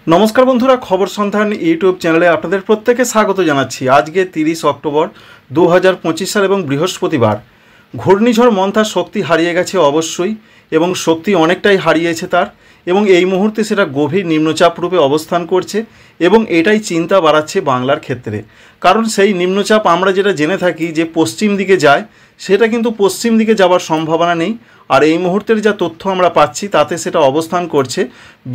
नमस्कार बंधुरा खबर सन्धान यूट्यूब चैनले आपनादेर प्रत्येके स्वागत जानाচ্ছি। आज के 30 अक्टोबर 2025 साल एवं बृहस्पतिवार घूर्णिझड़ मंथा शक्ति हारिए गेছে अवश्यई एवं शक्ति अनेकटाई हारिয়েছে तार এবং এই মুহূর্তে সেটা গভীর নিম্নচাপ রূপে অবস্থান করছে এবং এটাই চিন্তা বাড়াচ্ছে বাংলার ক্ষেত্রে। কারণ সেই নিম্নচাপ আমরা যেটা জেনে থাকি যে পশ্চিম দিকে যায়, সেটা কিন্তু পশ্চিম দিকে যাওয়ার সম্ভাবনা নেই। আর এই মুহূর্তের যা তথ্য আমরা পাচ্ছি তাতে সেটা অবস্থান করছে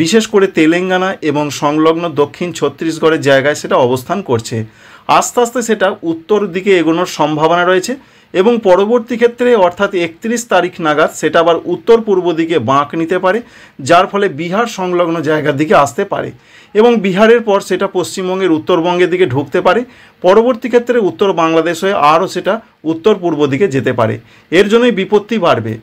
বিশেষ করে তেলেঙ্গানা এবং সংলগ্ন দক্ষিণ ছত্তিশগড়ের জায়গায় সেটা অবস্থান করছে। আস্তে আস্তে সেটা উত্তর দিকে এগোনোর সম্ভাবনা রয়েছে এবং পরবর্তী ক্ষেত্রে অর্থাৎ 31 তারিখ নাগাদ সেটা আবার উত্তর পূর্ব দিকে বাঁক নিতে পারে, যার ফলে বিহার সংলগ্ন জায়গার দিকে আসতে পারে এবং বিহারের পর সেটা পশ্চিমবঙ্গের উত্তরবঙ্গের দিকে ঢুকতে পারে। পরবর্তী ক্ষেত্রে উত্তর বাংলাদেশ হয়ে আরও সেটা উত্তর পূর্ব দিকে যেতে পারে। এর জন্যই বিপত্তি বাড়বে,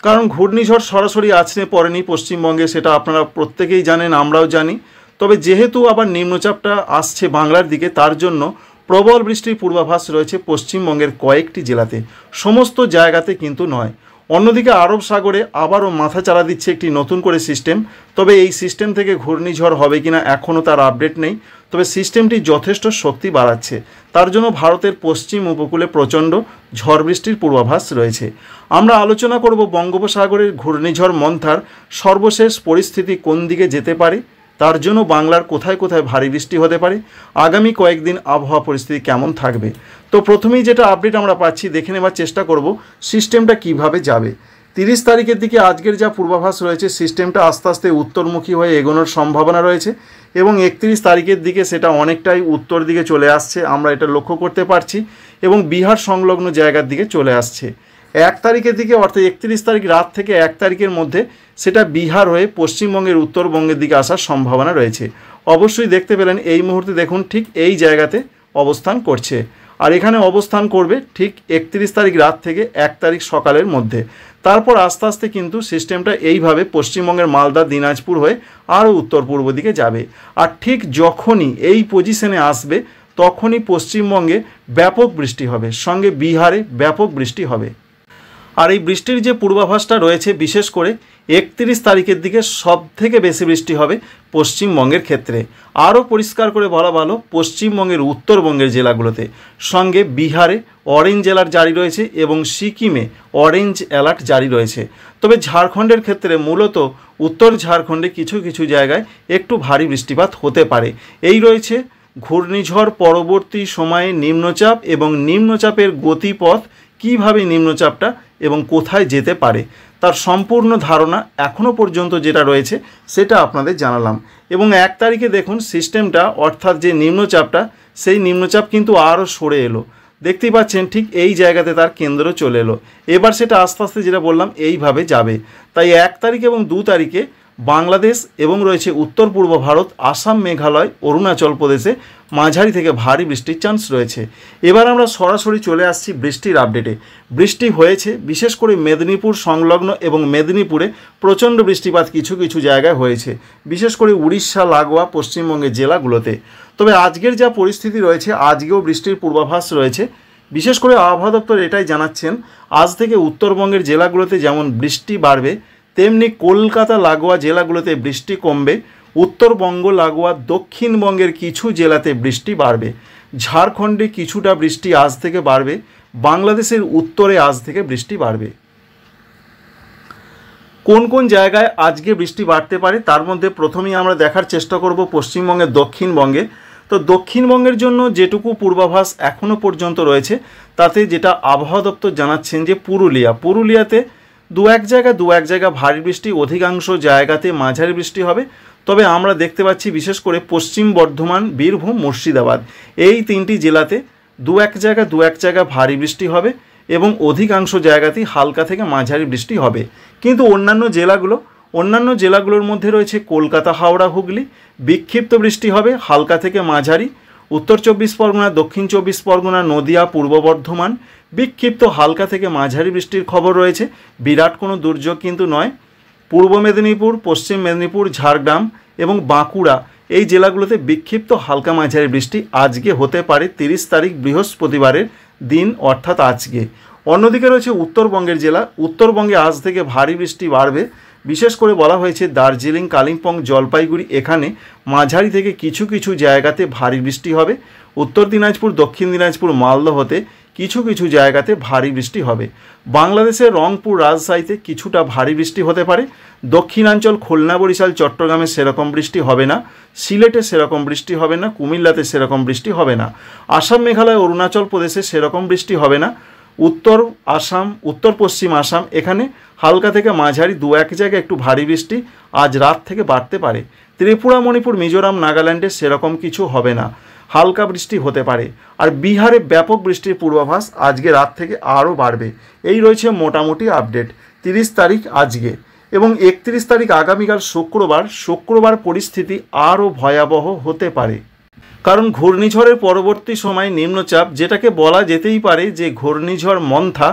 কারণ ঘূর্ণিঝড় সরাসরি আছড়ে পড়েনি পশ্চিমবঙ্গে, সেটা আপনারা প্রত্যেকেই জানেন, আমরাও জানি। তবে যেহেতু আবার নিম্নচাপটা আসছে বাংলার দিকে, তার জন্য প্রবল বৃষ্টির পূর্বাভাস রয়েছে পশ্চিমবঙ্গের কয়েকটি জেলাতে, সমস্ত জায়গাতে কিন্তু নয়। অন্যদিকে আরব সাগরে আবারও মাথা চালা দিচ্ছে একটি নতুন করে সিস্টেম। তবে এই সিস্টেম থেকে ঘূর্ণিঝড় হবে কিনা এখনও তার আপডেট নেই, তবে সিস্টেমটি যথেষ্ট শক্তি বাড়াচ্ছে। তার জন্য ভারতের পশ্চিম উপকূলে প্রচণ্ড ঝড় বৃষ্টির পূর্বাভাস রয়েছে। আমরা আলোচনা করব বঙ্গোপসাগরের ঘূর্ণিঝড় মন্থার সর্বশেষ পরিস্থিতি কোন দিকে যেতে পারে, তার জন্য বাংলার কোথায় কোথায় ভারী বৃষ্টি হতে পারে, আগামী কয়েকদিন আবহাওয়া পরিস্থিতি কেমন থাকবে। তো প্রথমেই যেটা আপডেট আমরা পাচ্ছি দেখে নেওয়ার চেষ্টা করব সিস্টেমটা কিভাবে যাবে। 30 তারিখের দিকে আজকের যা পূর্বাভাস রয়েছে, সিস্টেমটা আস্তে আস্তে উত্তরমুখী হয়ে এগোনোর সম্ভাবনা রয়েছে এবং 31 তারিখের দিকে সেটা অনেকটাই উত্তর দিকে চলে আসছে, আমরা এটা লক্ষ্য করতে পারছি এবং বিহার সংলগ্ন জায়গার দিকে চলে আসছে। 1 তারিখের দিকে অর্থাৎ 31 তারিখ রাত থেকে 1 তারিখের মধ্যে সেটা বিহার হয়ে পশ্চিমবঙ্গের উত্তরবঙ্গের দিকে আসার সম্ভাবনা রয়েছে। অবশ্যই দেখতে পেলেন এই মুহূর্তে দেখুন ঠিক এই জায়গাতে অবস্থান করছে, আর এখানে অবস্থান করবে ঠিক 31 তারিখ রাত থেকে 1 তারিখ সকালের মধ্যে। তারপর আস্তে আস্তে কিন্তু সিস্টেমটা এইভাবে পশ্চিমবঙ্গের মালদা দিনাজপুর হয়ে আরও উত্তর পূর্ব দিকে যাবে। আর ঠিক যখনই এই পজিশনে আসবে তখনই পশ্চিমবঙ্গে ব্যাপক বৃষ্টি হবে, সঙ্গে বিহারে ব্যাপক বৃষ্টি হবে। আর এই বৃষ্টির যে পূর্বাভাসটা রয়েছে বিশেষ করে 31 তারিখের দিকে সব থেকে বেশি বৃষ্টি হবে পশ্চিমবঙ্গের ক্ষেত্রে। আরও পরিষ্কার করে বলা ভালো, পশ্চিমবঙ্গের উত্তরবঙ্গের জেলাগুলোতে, সঙ্গে বিহারে অরেঞ্জ অ্যালার্ট জারি রয়েছে এবং সিকিমে অরেঞ্জ অ্যালার্ট জারি রয়েছে। তবে ঝাড়খণ্ডের ক্ষেত্রে মূলত উত্তর ঝাড়খণ্ডে কিছু কিছু জায়গায় একটু ভারী বৃষ্টিপাত হতে পারে। এই রয়েছে ঘূর্ণিঝড় পরবর্তী সময়ে নিম্নচাপ এবং নিম্নচাপের গতিপথ, কিভাবে নিম্নচাপটা এবং কোথায় যেতে পারে তার সম্পূর্ণ ধারণা এখনও পর্যন্ত যেটা রয়েছে সেটা আপনাদের জানালাম। এবং 1 তারিখে দেখুন সিস্টেমটা অর্থাৎ যে নিম্নচাপটা, সেই নিম্নচাপ কিন্তু আরও সরে এলো, দেখতেই পাচ্ছেন ঠিক এই জায়গাতে তার কেন্দ্র চলে এলো। এবার সেটা আস্তে আস্তে যেটা বললাম এইভাবে যাবে। তাই 1 তারিখ এবং 2 তারিখে বাংলাদেশ এবং রয়েছে উত্তর পূর্ব ভারত, আসাম, মেঘালয়, অরুণাচল প্রদেশে মাঝারি থেকে ভারী বৃষ্টির চান্স রয়েছে। এবার আমরা সরাসরি চলে আসছি বৃষ্টির আপডেটে। বৃষ্টি হয়েছে বিশেষ করে মেদিনীপুর সংলগ্ন এবং মেদিনীপুরে প্রচণ্ড বৃষ্টিপাত কিছু কিছু জায়গায় হয়েছে, বিশেষ করে উড়িষ্যা লাগোয়া পশ্চিমবঙ্গের জেলাগুলোতে। তবে আজকের যা পরিস্থিতি রয়েছে, আজকেও বৃষ্টির পূর্বাভাস রয়েছে। বিশেষ করে আবহাওয়া দপ্তর এটাই জানাচ্ছেন আজ থেকে উত্তরবঙ্গের জেলাগুলোতে যেমন বৃষ্টি বাড়বে, তেমনি কলকাতা লাগোয়া জেলাগুলোতে বৃষ্টি কমবে, উত্তরবঙ্গ লাগোয়া দক্ষিণবঙ্গের কিছু জেলাতে বৃষ্টি বাড়বে, ঝাড়খণ্ডে কিছুটা বৃষ্টি আজ থেকে বাড়বে, বাংলাদেশের উত্তরে আজ থেকে বৃষ্টি বাড়বে। কোন কোন জায়গায় আজকে বৃষ্টি বাড়তে পারে তার মধ্যে প্রথমেই আমরা দেখার চেষ্টা করব পশ্চিমবঙ্গের দক্ষিণবঙ্গে। তো দক্ষিণবঙ্গের জন্য যেটুকু পূর্বাভাস এখনও পর্যন্ত রয়েছে তাতে যেটা আবহাওয়া দপ্তর জানাচ্ছেন যে পুরুলিয়াতে দু এক জায়গা ভারী বৃষ্টি, অধিকাংশ জায়গাতে মাঝারি বৃষ্টি হবে। তবে আমরা দেখতে পাচ্ছি বিশেষ করে পশ্চিম বর্ধমান, বীরভূম, মুর্শিদাবাদ এই 3টি জেলাতে দু এক জায়গা ভারী বৃষ্টি হবে এবং অধিকাংশ জায়গাতেই হালকা থেকে মাঝারি বৃষ্টি হবে। কিন্তু অন্যান্য জেলাগুলোর মধ্যে রয়েছে কলকাতা, হাওড়া, হুগলি, বিক্ষিপ্ত বৃষ্টি হবে হালকা থেকে মাঝারি। উত্তর 24 পরগনা, দক্ষিণ 24 পরগনা, নদিয়া, পূর্ব বর্ধমান বিক্ষিপ্ত হালকা থেকে মাঝারি বৃষ্টির খবর রয়েছে, বিরাট কোনো দুর্যোগ কিন্তু নয়। পূর্ব মেদিনীপুর, পশ্চিম মেদিনীপুর, ঝাড়গ্রাম এবং বাঁকুড়া এই জেলাগুলোতে বিক্ষিপ্ত হালকা মাঝারি বৃষ্টি আজকে হতে পারে 30 তারিখ বৃহস্পতিবারের দিন অর্থাৎ আজকে। অন্যদিকে রয়েছে উত্তরবঙ্গের জেলা, উত্তরবঙ্গে আজ থেকে ভারী বৃষ্টি বাড়বে, বিশেষ করে বলা হয়েছে দার্জিলিং, কালিম্পং, জলপাইগুড়ি এখানে মাঝারি থেকে কিছু কিছু জায়গাতে ভারী বৃষ্টি হবে। উত্তর দিনাজপুর, দক্ষিণ দিনাজপুর, মালদহতে কিছু কিছু জায়গাতে ভারী বৃষ্টি হবে। বাংলাদেশের রংপুর, রাজশাহীতে কিছুটা ভারী বৃষ্টি হতে পারে। দক্ষিণাঞ্চল খুলনা, বরিশাল, চট্টগ্রামে সেরকম বৃষ্টি হবে না। সিলেটে সেরকম বৃষ্টি হবে না। কুমিল্লাতে সেরকম বৃষ্টি হবে না। আসাম, মেঘালয়, অরুণাচল প্রদেশে সেরকম বৃষ্টি হবে না। উত্তর আসাম, উত্তর পশ্চিম আসাম এখানে হালকা থেকে মাঝারি দু এক জায়গায় একটু ভারী বৃষ্টি আজ রাত থেকে বাড়তে পারে। ত্রিপুরা, মণিপুর, মিজোরাম, নাগাল্যান্ডে সেরকম কিছু হবে না, হালকা বৃষ্টি হতে পারে। আর বিহারে ব্যাপক বৃষ্টির পূর্বাভাস আজকে রাত থেকে আরও বাড়বে। এই রয়েছে মোটামুটি আপডেট। 30 তারিখ আজকে এবং 31 তারিখ আগামীকাল শুক্রবার পরিস্থিতি আরও ভয়াবহ হতে পারে। কারণ ঘূর্ণিঝড়ের পরবর্তী সময় নিম্নচাপ, যেটাকে বলা যেতেই পারে যে ঘূর্ণিঝড় মন্থা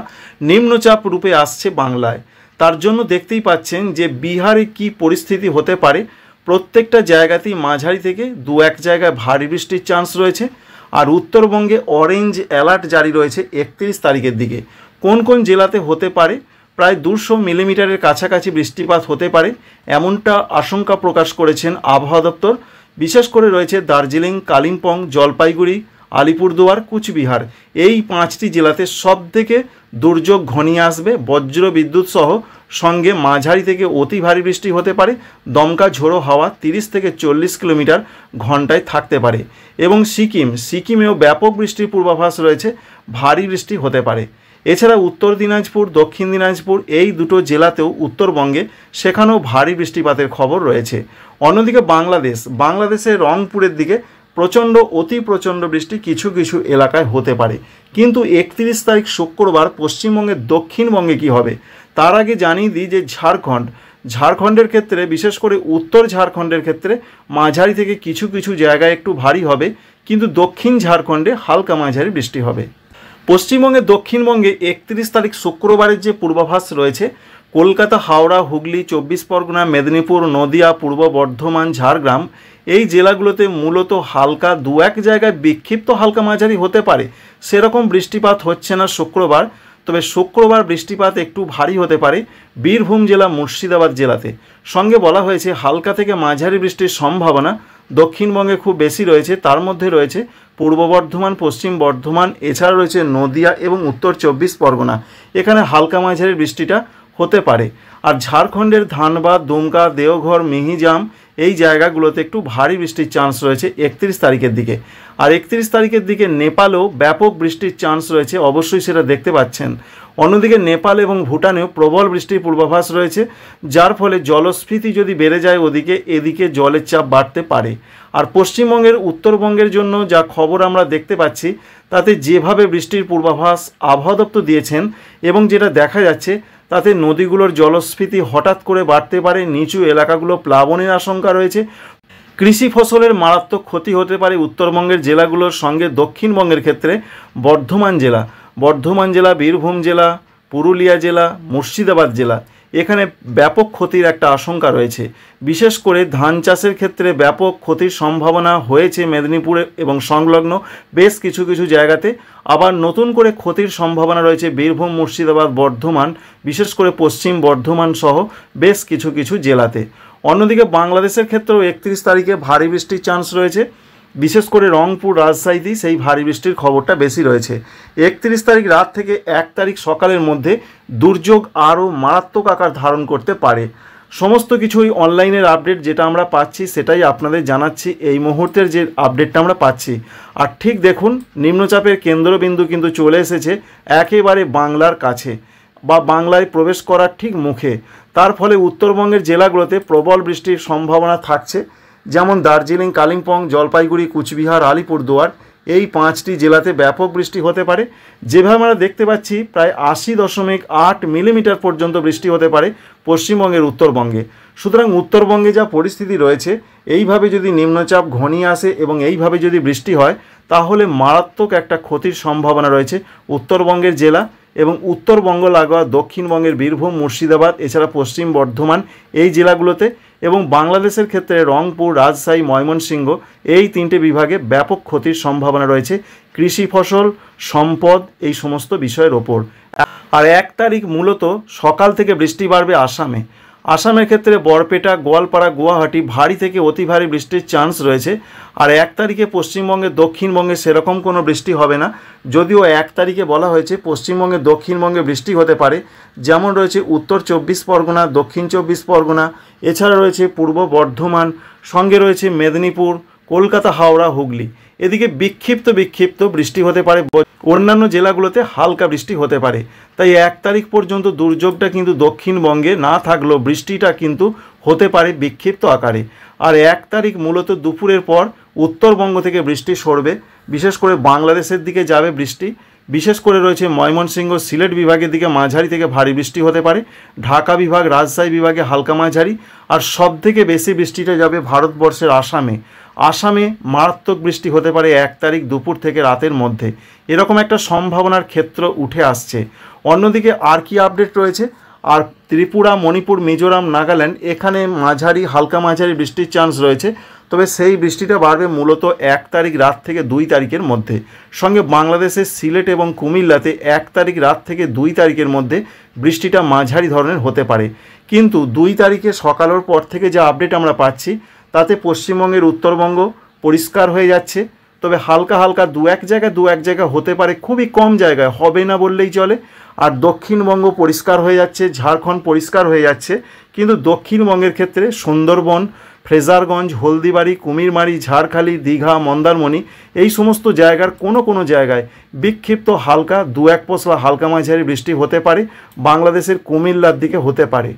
নিম্নচাপ রূপে আসছে বাংলায়। তার জন্য দেখতেই পাচ্ছেন যে বিহারে কি পরিস্থিতি হতে পারে। প্রত্যেকটা জায়গাতেই মাঝারি থেকে দু এক জায়গায় ভারী বৃষ্টির চান্স রয়েছে। আর উত্তরবঙ্গে অরেঞ্জ অ্যালার্ট জারি রয়েছে 31 তারিখের দিকে। কোন কোন জেলাতে হতে পারে? প্রায় 200 মিলিমিটারের কাছাকাছি বৃষ্টিপাত হতে পারে, এমনটা আশঙ্কা প্রকাশ করেছেন আবহাওয়া দপ্তর। বিশেষ করে রয়েছে দার্জিলিং, কালিম্পং, জলপাইগুড়ি, আলিপুরদুয়ার, কুচবিহার এই 5টি জেলাতে সবথেকে দুর্যোগ ঘনিয়ে আসবে। বজ্র বিদ্যুৎ সহ সঙ্গে মাঝারি থেকে অতি ভারী বৃষ্টি হতে পারে। দমকা ঝোড়ো হাওয়া 30 থেকে 40 কিলোমিটার ঘন্টায় থাকতে পারে। এবং সিকিমেও ব্যাপক বৃষ্টির পূর্বাভাস রয়েছে, ভারী বৃষ্টি হতে পারে। এছাড়া উত্তর দিনাজপুর, দক্ষিণ দিনাজপুর এই দুটো জেলাতেও উত্তরবঙ্গে সেখানেও ভারী বৃষ্টিপাতের খবর রয়েছে। অন্যদিকে বাংলাদেশের রংপুরের দিকে প্রচণ্ড, অতি প্রচণ্ড বৃষ্টি কিছু কিছু এলাকায় হতে পারে। কিন্তু 31 তারিখ শুক্রবার পশ্চিমবঙ্গের দক্ষিণবঙ্গে কি হবে তার আগে জানিয়ে দিই যে ঝাড়খণ্ডের ক্ষেত্রে, বিশেষ করে উত্তর ঝাড়খণ্ডের ক্ষেত্রে মাঝারি থেকে কিছু কিছু জায়গায় একটু ভারী হবে, কিন্তু দক্ষিণ ঝাড়খণ্ডে হালকা মাঝারি বৃষ্টি হবে। পশ্চিমবঙ্গের দক্ষিণবঙ্গে 31 তারিখ শুক্রবারের যে পূর্বাভাস রয়েছে, কলকাতা, হাওড়া, হুগলি, 24 পরগনা, মেদিনীপুর, নদিয়া, পূর্ব বর্ধমান, ঝাড়গ্রাম এই জেলাগুলোতে মূলত হালকা দু এক জায়গায় বিক্ষিপ্ত হালকা মাঝারি হতে পারে। সেরকম বৃষ্টিপাত হচ্ছে না শুক্রবার, তবে শুক্রবার বৃষ্টিপাত একটু ভারী হতে পারে বীরভূম জেলা, মুর্শিদাবাদ জেলাতে। সঙ্গে বলা হয়েছে হালকা থেকে মাঝারি বৃষ্টির সম্ভাবনা দক্ষিণবঙ্গে খুব বেশি রয়েছে। তার মধ্যে রয়েছে পূর্ব বর্ধমান, পশ্চিম বর্ধমান, এছাড়া রয়েছে নদিয়া এবং উত্তর 24 পরগনা। এখানে হালকা মাঝারি বৃষ্টিটা হতে পারে। আর ঝাড়খণ্ডের ধানবাদ, দুমকা, দেওঘর, মিহিজাম এই জায়গাগুলোতে একটু ভারী বৃষ্টির চান্স রয়েছে 31 তারিখের দিকে। আর 31 তারিখের দিকে নেপালেও ব্যাপক বৃষ্টির চান্স রয়েছে, অবশ্যই সেটা দেখতে পাচ্ছেন। অন্যদিকে নেপাল এবং ভুটানেও প্রবল বৃষ্টির পূর্বাভাস রয়েছে, যার ফলে জলস্ফীতি যদি বেড়ে যায় ওদিকে, এদিকে জলের চাপ বাড়তে পারে। আর পশ্চিমবঙ্গের, উত্তরবঙ্গের জন্য যা খবর আমরা দেখতে পাচ্ছি, তাতে যেভাবে বৃষ্টির পূর্বাভাস আবহাওয়া দপ্তর দিয়েছেন এবং যেটা দেখা যাচ্ছে, তাতে নদীগুলোর জলস্ফীতি হঠাৎ করে বাড়তে পারে, নিচু এলাকাগুলো প্লাবনের আশঙ্কা রয়েছে। কৃষি ফসলের মারাত্মক ক্ষতি হতে পারে উত্তরবঙ্গের জেলাগুলোর সঙ্গে। দক্ষিণবঙ্গের ক্ষেত্রে বর্ধমান জেলা, বীরভূম জেলা, পুরুলিয়া জেলা, মুর্শিদাবাদ জেলা এখানে ব্যাপক ক্ষতির একটা আশঙ্কা রয়েছে। বিশেষ করে ধান চাষের ক্ষেত্রে ব্যাপক ক্ষতির সম্ভাবনা হয়েছে মেদিনীপুরে এবং সংলগ্ন বেশ কিছু কিছু জায়গাতে। আবার নতুন করে ক্ষতির সম্ভাবনা রয়েছে বীরভূম, মুর্শিদাবাদ, বর্ধমান, বিশেষ করে পশ্চিম বর্ধমান সহ বেশ কিছু কিছু জেলাতে। অন্যদিকে বাংলাদেশের ক্ষেত্রেও 31 তারিখে ভারী বৃষ্টির চান্স রয়েছে, বিশেষ করে রংপুর, রাজশাহীতেই সেই ভারী বৃষ্টির খবরটা বেশি রয়েছে। 31 তারিখ রাত থেকে 1 তারিখ সকালের মধ্যে দুর্যোগ আরও মারাত্মক আকার ধারণ করতে পারে। সমস্ত কিছুই অনলাইনের আপডেট যেটা আমরা পাচ্ছি সেটাই আপনাদের জানাচ্ছি। এই মুহূর্তের যে আপডেটটা আমরা পাচ্ছি, আর ঠিক দেখুন নিম্নচাপের কেন্দ্রবিন্দু কিন্তু চলে এসেছে একেবারে বাংলার কাছে বা বাংলায় প্রবেশ করার ঠিক মুখে। তার ফলে উত্তরবঙ্গের জেলাগুলোতে প্রবল বৃষ্টির সম্ভাবনা থাকছে, যেমন দার্জিলিং, কালিম্পং, জলপাইগুড়ি, কুচবিহার, আলিপুরদুয়ার এই 5টি জেলাতে ব্যাপক বৃষ্টি হতে পারে। যেভাবে আমরা দেখতে পাচ্ছি প্রায় 80.8 মিলিমিটার পর্যন্ত বৃষ্টি হতে পারে পশ্চিমবঙ্গের উত্তরবঙ্গে। সুতরাং উত্তরবঙ্গে যা পরিস্থিতি রয়েছে, এইভাবে যদি নিম্নচাপ ঘনিয়ে আসে এবং এইভাবে যদি বৃষ্টি হয়, তাহলে মারাত্মক একটা ক্ষতির সম্ভাবনা রয়েছে উত্তরবঙ্গের জেলা এবং উত্তরবঙ্গ লাগোয়া দক্ষিণবঙ্গের বীরভূম, মুর্শিদাবাদ, এছাড়া পশ্চিম বর্ধমান এই জেলাগুলোতে, এবং বাংলাদেশের ক্ষেত্রে রংপুর, রাজশাহী, ময়মনসিংহ এই 3টে বিভাগে ব্যাপক ক্ষতির সম্ভাবনা রয়েছে কৃষি ফসল, সম্পদ এই সমস্ত বিষয়ের ওপর। আর 1 তারিখ মূলত সকাল থেকে বৃষ্টি বাড়বে আসামের ক্ষেত্রে বরপেটা, গোয়ালপাড়া, গুয়াহাটি ভারী থেকে অতি ভারী বৃষ্টির চান্স রয়েছে। আর 1 তারিখে পশ্চিমবঙ্গে, দক্ষিণবঙ্গে সেরকম কোনো বৃষ্টি হবে না, যদিও 1 তারিখে বলা হয়েছে পশ্চিমবঙ্গে, দক্ষিণবঙ্গে বৃষ্টি হতে পারে। যেমন রয়েছে উত্তর 24 পরগনা, দক্ষিণ 24 পরগনা, এছাড়া রয়েছে পূর্ব বর্ধমান, সঙ্গে রয়েছে মেদিনীপুর, কলকাতা, হাওড়া, হুগলি। এদিকে বিক্ষিপ্ত বৃষ্টি হতে পারে, অন্যান্য জেলাগুলোতে হালকা বৃষ্টি হতে পারে। তাই 1 তারিখ পর্যন্ত দুর্যোগটা কিন্তু দক্ষিণবঙ্গে না থাকলেও বৃষ্টিটা কিন্তু হতে পারে বিক্ষিপ্ত আকারে। আর 1 তারিখ মূলত দুপুরের পর উত্তরবঙ্গ থেকে বৃষ্টি সরবে, বিশেষ করে বাংলাদেশের দিকে যাবে বৃষ্টি। বিশেষ করে রয়েছে ময়মনসিংহ, সিলেট বিভাগের দিকে মাঝারি থেকে ভারী বৃষ্টি হতে পারে, ঢাকা বিভাগ, রাজশাহী বিভাগে হালকা মাঝারি। আর সবথেকে বেশি বৃষ্টিটা যাবে ভারতবর্ষের আসামে মারাত্মক বৃষ্টি হতে পারে 1 তারিখ দুপুর থেকে রাতের মধ্যে। এরকম একটা সম্ভাবনার ক্ষেত্র উঠে আসছে। অন্যদিকে আর কি আপডেট রয়েছে, আর ত্রিপুরা, মণিপুর, মিজোরাম, নাগাল্যান্ড এখানে মাঝারি, হালকা মাঝারি বৃষ্টির চান্স রয়েছে। তবে সেই বৃষ্টিটা বাড়বে মূলত 1 তারিখ রাত থেকে 2 তারিখের মধ্যে। সঙ্গে বাংলাদেশের সিলেট এবং কুমিল্লাতে 1 তারিখ রাত থেকে 2 তারিখের মধ্যে বৃষ্টিটা মাঝারি ধরনের হতে পারে। কিন্তু 2 তারিখে সকালের পর থেকে যে আপডেট আমরা পাচ্ছি তাতে পশ্চিমবঙ্গের উত্তরবঙ্গ পরিষ্কার হয়ে যাচ্ছে। তবে হালকা দু এক জায়গায় হতে পারে, খুবই কম জায়গায়, হবে না বললেই চলে। আর দক্ষিণবঙ্গ পরিষ্কার হয়ে যাচ্ছে, ঝাড়খণ্ড পরিষ্কার হয়ে যাচ্ছে। কিন্তু দক্ষিণবঙ্গের ক্ষেত্রে সুন্দরবন, ফ্রেজারগঞ্জ, হলদিবাড়ি, কুমিরমারি, ঝাড়খালি, দীঘা, মন্দারমণি এই সমস্ত জায়গার কোনো জায়গায় বিক্ষিপ্ত হালকা 2-1 পশলা হালকা মাঝারি বৃষ্টি হতে পারে, বাংলাদেশের কুমিল্লার দিকে হতে পারে।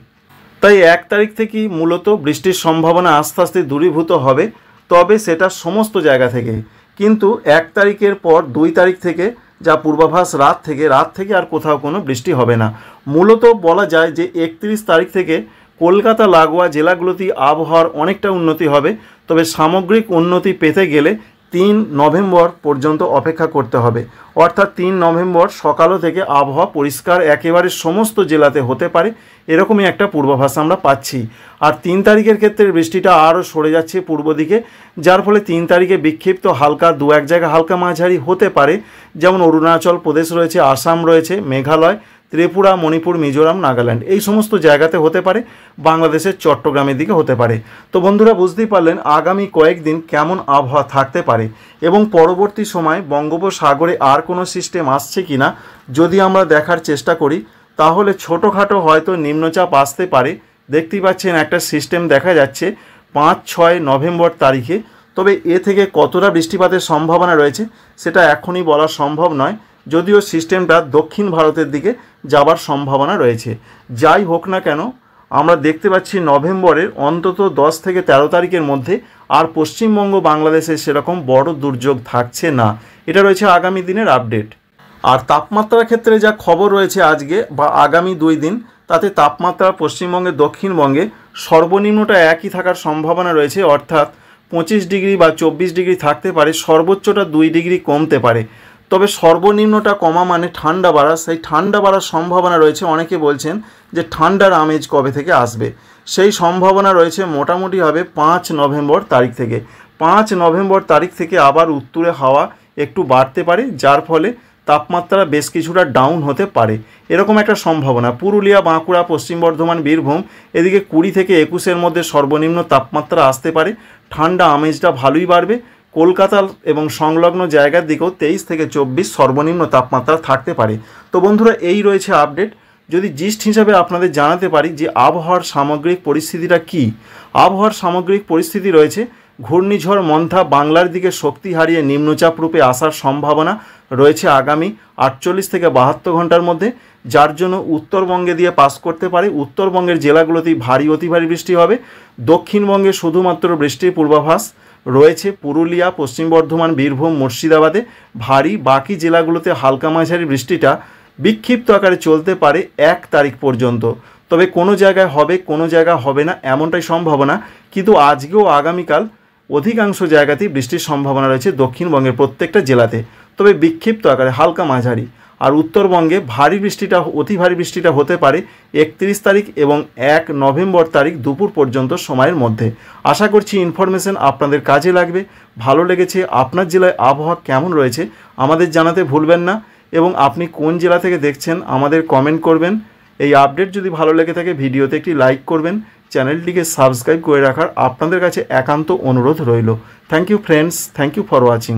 তাই 1 তারিখ থেকেই মূলত বৃষ্টির সম্ভাবনা আস্তে আস্তে দূরীভূত হবে, তবে সেটা সমস্ত জায়গা থেকে। কিন্তু 1 তারিখের পর 2 তারিখ থেকে যা পূর্বাভাস, রাত থেকে আর কোথাও কোনো বৃষ্টি হবে না। মূলত বলা যায় যে 31 তারিখ থেকে কলকাতা লাগোয়া জেলাগুলোতেই আবহাওয়ার অনেকটা উন্নতি হবে। তবে সামগ্রিক উন্নতি পেতে গেলে 3 নভেম্বর পর্যন্ত অপেক্ষা করতে হবে। অর্থাৎ 3 নভেম্বর সকালও থেকে আবহাওয়া পরিষ্কার একেবারে সমস্ত জেলাতে হতে পারে, এরকমই একটা পূর্বাভাস আমরা পাচ্ছি। আর 3 তারিখের ক্ষেত্রে বৃষ্টিটা আরও সরে যাচ্ছে পূর্ব দিকে, যার ফলে 3 তারিখে বিক্ষিপ্ত হালকা 2-1 জায়গা হালকা মাঝারি হতে পারে। যেমন অরুণাচল প্রদেশ রয়েছে, আসাম রয়েছে, মেঘালয়, ত্রিপুরা, মণিপুর, মিজোরাম, নাগাল্যান্ড এই সমস্ত জায়গাতে হতে পারে, বাংলাদেশের চট্টগ্রামের দিকে হতে পারে। তো বন্ধুরা বুঝতেই পারলেন আগামী কয়েকদিন কেমন আবহাওয়া থাকতে পারে এবং পরবর্তী সময় বঙ্গোপসাগরে আর কোনো সিস্টেম আসছে কিনা যদি আমরা দেখার চেষ্টা করি, তাহলে ছোটোখাটো হয়তো নিম্নচাপ আসতে পারে। দেখতেই পাচ্ছেন একটা সিস্টেম দেখা যাচ্ছে 5-6 নভেম্বর তারিখে। তবে এ থেকে কতটা বৃষ্টিপাতের সম্ভাবনা রয়েছে সেটা এখনই বলা সম্ভব নয়, যদিও সিস্টেমটা দক্ষিণ ভারতের দিকে যাবার সম্ভাবনা রয়েছে। যাই হোক না কেন, আমরা দেখতে পাচ্ছি নভেম্বরের অন্তত 10 থেকে 13 তারিখের মধ্যে আর পশ্চিমবঙ্গ, বাংলাদেশে সেরকম বড় দুর্যোগ থাকছে না। এটা রয়েছে আগামী দিনের আপডেট। আর তাপমাত্রার ক্ষেত্রে যা খবর রয়েছে আজকে বা আগামী 2 দিন, তাতে তাপমাত্রা পশ্চিমবঙ্গে, দক্ষিণবঙ্গে সর্বনিম্নটা একই থাকার সম্ভাবনা রয়েছে, অর্থাৎ 25 ডিগ্রি বা 24 ডিগ্রি থাকতে পারে, সর্বোচ্চটা 2 ডিগ্রি কমতে পারে। তবে সর্বনিম্নটা কমা মানে ঠান্ডা বাড়া, সেই ঠান্ডা বাড়ার সম্ভাবনা রয়েছে। অনেকে বলছেন যে ঠান্ডার আমেজ কবে থেকে আসবে, সেই সম্ভাবনা রয়েছে মোটামুটি হবে 5 নভেম্বর তারিখ থেকে। 5 নভেম্বর তারিখ থেকে আবার উত্তরে হাওয়া একটু বাড়তে পারে, যার ফলে তাপমাত্রা বেশ কিছুটা ডাউন হতে পারে, এরকম একটা সম্ভাবনা। পুরুলিয়া, বাঁকুড়া, পশ্চিম বর্ধমান, বীরভূম এদিকে 20 থেকে 21-এর মধ্যে সর্বনিম্ন তাপমাত্রা আসতে পারে, ঠান্ডা আমেজটা ভালোই বাড়বে। কলকাতা এবং সংলগ্ন জায়গার দিকেও 23 থেকে 24 সর্বনিম্ন তাপমাত্রা থাকতে পারে। তো বন্ধুরা এই রয়েছে আপডেট। যদি জিস্ট হিসাবে আপনাদের জানাতে পারি যে আবহাওয়ার সামগ্রিক পরিস্থিতিটা কি। আবহাওয়ার সামগ্রিক পরিস্থিতি রয়েছে ঘূর্ণিঝড় মন্থা বাংলার দিকে শক্তি হারিয়ে নিম্নচাপ রূপে আসার সম্ভাবনা রয়েছে আগামী 48 থেকে 72 ঘন্টার মধ্যে, যার জন্য উত্তরবঙ্গে দিয়ে পাস করতে পারে। উত্তরবঙ্গের জেলাগুলোতেই ভারী অতি ভারী বৃষ্টি হবে। দক্ষিণবঙ্গে শুধুমাত্র বৃষ্টির পূর্বাভাস রয়েছে পুরুলিয়া, পশ্চিম বর্ধমান, বীরভূম, মুর্শিদাবাদে ভারী, বাকি জেলাগুলোতে হালকা মাঝারি বৃষ্টিটা বিক্ষিপ্ত আকারে চলতে পারে 1 তারিখ পর্যন্ত। তবে কোনো জায়গায় হবে, কোনো জায়গায় হবে না, এমনটাই সম্ভাবনা। কিন্তু আজকেও আগামীকাল অধিকাংশ জায়গাতেই বৃষ্টির সম্ভাবনা রয়েছে দক্ষিণবঙ্গের প্রত্যেকটা জেলাতে, তবে বিক্ষিপ্ত আকারে হালকা মাঝারি। আর উত্তরবঙ্গে ভারী বৃষ্টিটা, অতি ভারী বৃষ্টিটা হতে পারে 31 তারিখ এবং 1 নভেম্বর তারিখ দুপুর পর্যন্ত সময়ের মধ্যে। আশা করছি ইনফরমেশন আপনাদের কাজে লাগবে, ভালো লেগেছে। আপনার জেলায় আবহাওয়া কেমন রয়েছে আমাদের জানাতে ভুলবেন না, এবং আপনি কোন জেলা থেকে দেখছেন আমাদের কমেন্ট করবেন। এই আপডেট যদি ভালো লেগে থাকে ভিডিওতে একটি লাইক করবেন, চ্যানেলটিকে সাবস্ক্রাইব করে রাখার আপনাদের কাছে একান্ত অনুরোধ রইল। Thank you friends, thank you for watching.